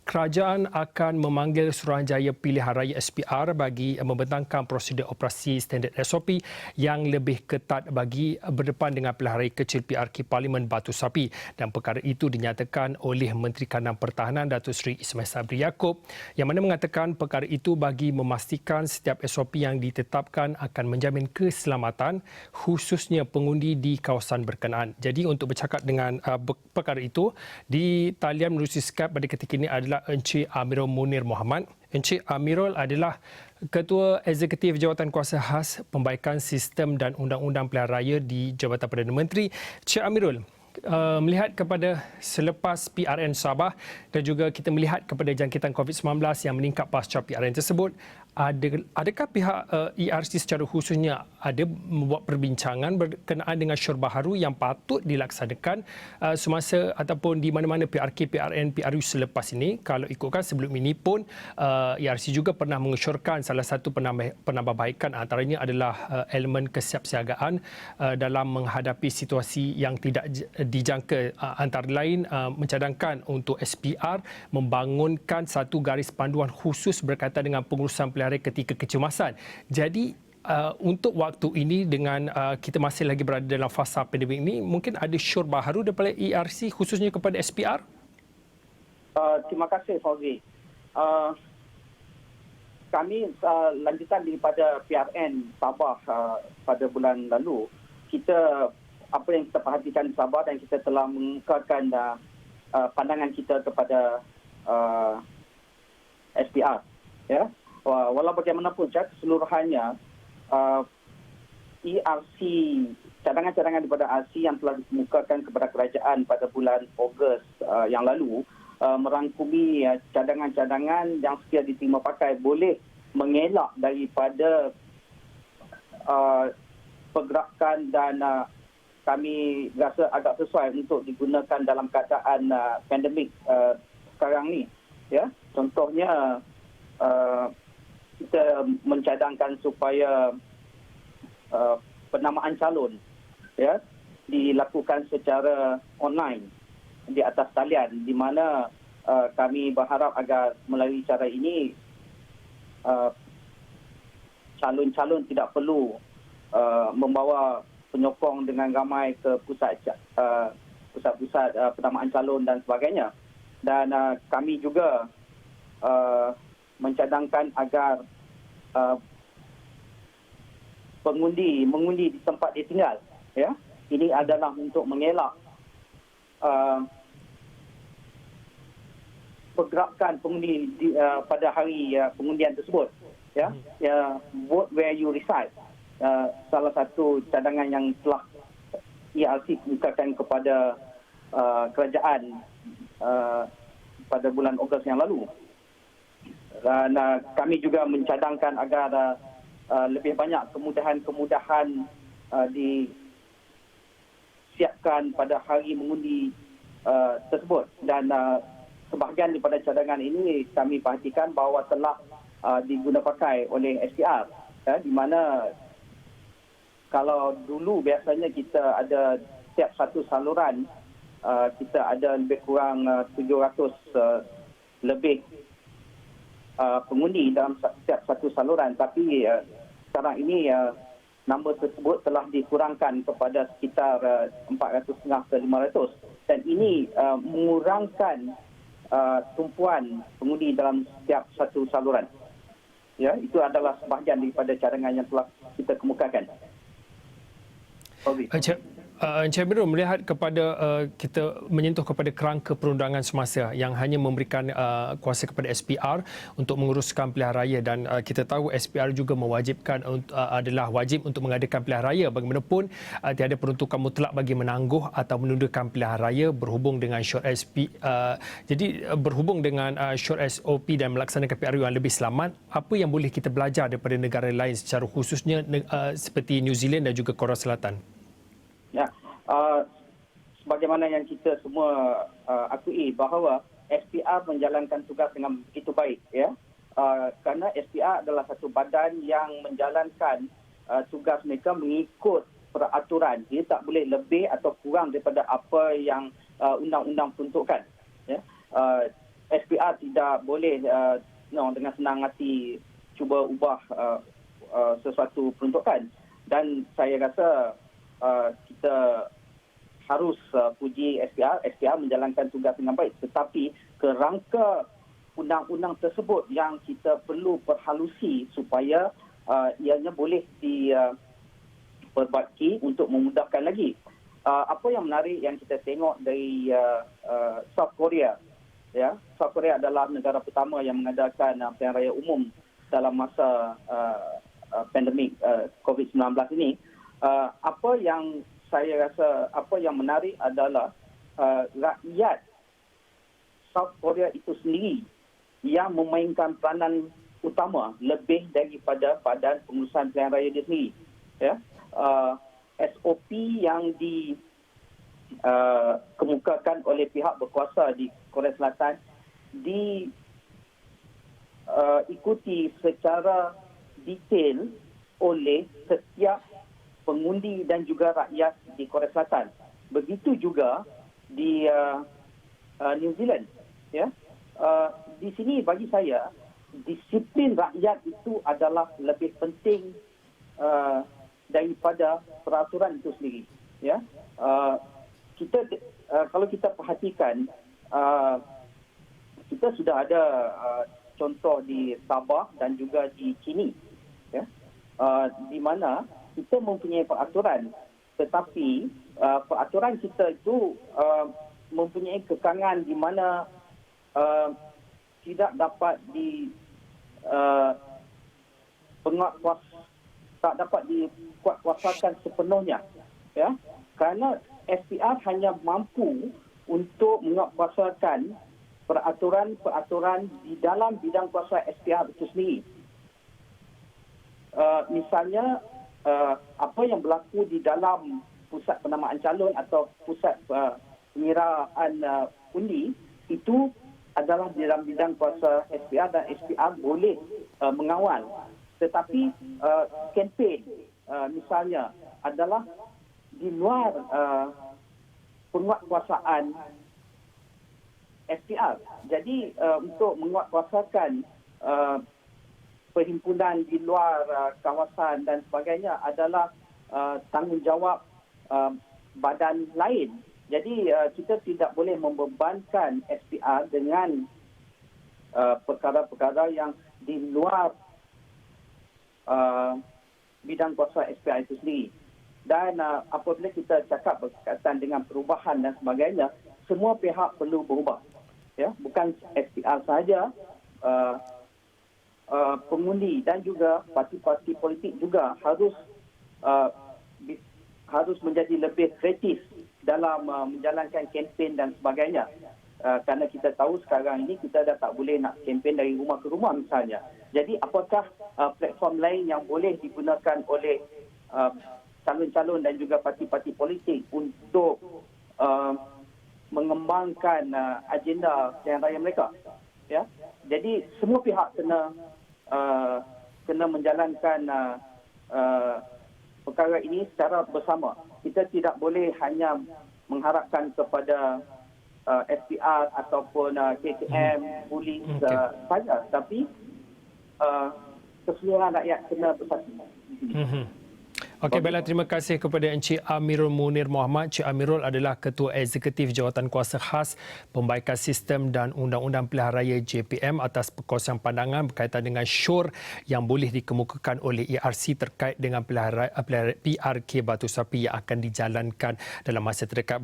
Kerajaan akan memanggil Suruhanjaya Pilihan Raya SPR bagi membentangkan prosedur operasi standard SOP yang lebih ketat bagi berdepan dengan pilihan raya kecil PRK Parlimen Batu Sapi, dan perkara itu dinyatakan oleh Menteri Kanan Pertahanan Datuk Seri Ismail Sabri Yaakob, yang mana mengatakan perkara itu bagi memastikan setiap SOP yang ditetapkan akan menjamin keselamatan khususnya pengundi di kawasan berkenaan. Jadi untuk bercakap dengan perkara itu, di talian menerusi Skype pada ketika ini adalah Encik Amirul Munir Mohamad. Encik Amirul adalah Ketua Eksekutif Jawatan Kuasa Khas Pembaikan Sistem dan Undang-Undang Pilihan Raya di Jabatan Perdana Menteri. Encik Amirul, melihat kepada selepas PRN Sabah dan juga kita melihat kepada jangkitan COVID-19 yang meningkat pasca PRN tersebut, adakah pihak ERC secara khususnya ada membuat perbincangan berkenaan dengan syor baharu yang patut dilaksanakan semasa ataupun di mana-mana PRK, PRN, PRU selepas ini? Kalau ikutkan sebelum ini pun ERC juga pernah mengesyorkan salah satu penambahbaikan antaranya adalah elemen kesiapsiagaan dalam menghadapi situasi yang tidak dijangka, antara lain mencadangkan untuk SPR membangunkan satu garis panduan khusus berkaitan dengan pengurusan pilihan raya ketika kecemasan. Jadi untuk waktu ini dengan kita masih lagi berada dalam fasa pandemik ini, mungkin ada syor baharu daripada ERC khususnya kepada SPR? Terima kasih Fauzi. Kami lanjutan daripada PRN Sabah pada bulan lalu, apa yang kita perhatikan di Sabah dan kita telah mengemukakan pandangan kita kepada SPR. Ya. Walau bagaimanapun keseluruhannya, ERC, cadangan-cadangan daripada RC yang telah dikemukakan kepada kerajaan pada bulan Ogos yang lalu merangkumi cadangan-cadangan yang setia diterima pakai boleh mengelak daripada pergerakan dan kami rasa agak sesuai untuk digunakan dalam keadaan pandemik sekarang ni. Ya, contohnya kita mencadangkan supaya penamaan calon dilakukan secara online di atas talian, di mana kami berharap agar melalui cara ini calon-calon tidak perlu membawa penyokong dengan ramai ke pusat-pusat penamaan calon dan sebagainya. Dan kami juga mencadangkan agar mengundi di tempat dia tinggal. Ya, ini adalah untuk mengelak pergerakan pengundi pada hari pengundian tersebut. Ya, vote where you reside. Salah satu cadangan yang telah ERC kemukakan kepada kerajaan pada bulan Ogos yang lalu. Dan kami juga mencadangkan agar lebih banyak kemudahan-kemudahan disiapkan pada hari mengundi tersebut. Dan sebahagian daripada cadangan ini kami perhatikan bahawa telah digunakan pakai oleh SPR, di mana kalau dulu biasanya kita ada setiap satu saluran kita ada lebih kurang 700 lebih pengundi dalam setiap satu saluran, tapi sekarang ini nombor tersebut telah dikurangkan kepada sekitar 450 ke 500, dan ini mengurangkan tumpuan pengundi dalam setiap satu saluran. Ya, itu adalah sebahagian daripada cadangan yang telah kita kemukakan. Encik Amirul, melihat kepada kita menyentuh kepada kerangka perundangan semasa yang hanya memberikan kuasa kepada SPR untuk menguruskan pilihan raya, dan kita tahu SPR juga mewajibkan adalah wajib untuk mengadakan pilihan raya. Bagaimanapun tiada peruntukan mutlak bagi menangguh atau menundakan pilihan raya berhubung dengan syor SP. Jadi berhubung dengan syor SOP dan melaksanakan PRU yang lebih selamat, apa yang boleh kita belajar daripada negara lain secara khususnya seperti New Zealand dan juga Korea Selatan? Ya, sebagaimana yang kita semua akui bahawa SPR menjalankan tugas dengan begitu baik, ya, kerana SPR adalah satu badan yang menjalankan tugas mereka mengikut peraturan. Dia tak boleh lebih atau kurang daripada apa yang undang-undang peruntukkan. Ya, SPR tidak boleh dengan senang hati cuba ubah sesuatu peruntukan. Dan saya rasa kita harus puji SPR. SPR menjalankan tugas dengan baik. Tetapi kerangka undang-undang tersebut yang kita perlu perhalusi supaya ianya boleh diperbaiki untuk memudahkan lagi. Apa yang menarik yang kita tengok dari South Korea, ya, South Korea adalah negara pertama yang mengadakan pilihan raya umum dalam masa pandemik COVID-19 ini. Apa yang saya rasa menarik adalah rakyat South Korea itu sendiri yang memainkan peranan utama lebih daripada badan pengurusan pilihan raya dia sendiri. Ya. SOP yang dikemukakan oleh pihak berkuasa di Korea Selatan diikuti secara detail oleh setiap pengundi dan juga rakyat di Korea Selatan. Begitu juga di New Zealand. Ya. Di sini bagi saya, disiplin rakyat itu adalah lebih penting daripada peraturan itu sendiri. Ya, kalau kita perhatikan, kita sudah ada contoh di Sabah dan juga di Chini, ya, di mana kita mempunyai peraturan, tetapi peraturan kita itu mempunyai kekangan di mana tidak dapat tak dapat dikuatkuasakan sepenuhnya, ya, kerana SPR hanya mampu untuk menguatkuasakan peraturan-peraturan di dalam bidang kuasa SPR itu sendiri. Misalnya apa yang berlaku di dalam pusat penamaan calon atau pusat pengiraan undi itu adalah di dalam bidang kuasa SPR, dan SPR boleh mengawal. Tetapi kempen misalnya adalah di luar penguatkuasaan SPR. Jadi untuk menguatkuasakan perhimpunan di luar kawasan dan sebagainya adalah tanggungjawab badan lain. Jadi kita tidak boleh membebankan SPR dengan perkara-perkara yang di luar bidang kuasa SPR itu sendiri. Dan apabila kita cakap berkaitan dengan perubahan dan sebagainya, semua pihak perlu berubah. Ya, bukan SPR sahaja, pengundi dan juga parti-parti politik juga harus menjadi lebih kreatif dalam menjalankan kempen dan sebagainya. Kerana kita tahu sekarang ini kita dah tak boleh nak kempen dari rumah ke rumah misalnya. Jadi apakah platform lain yang boleh digunakan oleh calon-calon dan juga parti-parti politik untuk mengembangkan agenda pilihan raya mereka? Ya. Jadi semua pihak kena menjalankan perkara ini secara bersama. Kita tidak boleh hanya mengharapkan kepada SPR ataupun KTM, polis saja, tapi keseluruhan rakyat kena bersatu. Okey, baiklah, terima kasih kepada Encik Amirul Munir Mohamad. Encik Amirul adalah Ketua Eksekutif Jawatan Kuasa Khas Pembaikan Sistem dan Undang-Undang Pilihan Raya JPM atas perkongsian pandangan berkaitan dengan syur yang boleh dikemukakan oleh ERC terkait dengan PRK Batu Sapi yang akan dijalankan dalam masa terdekat.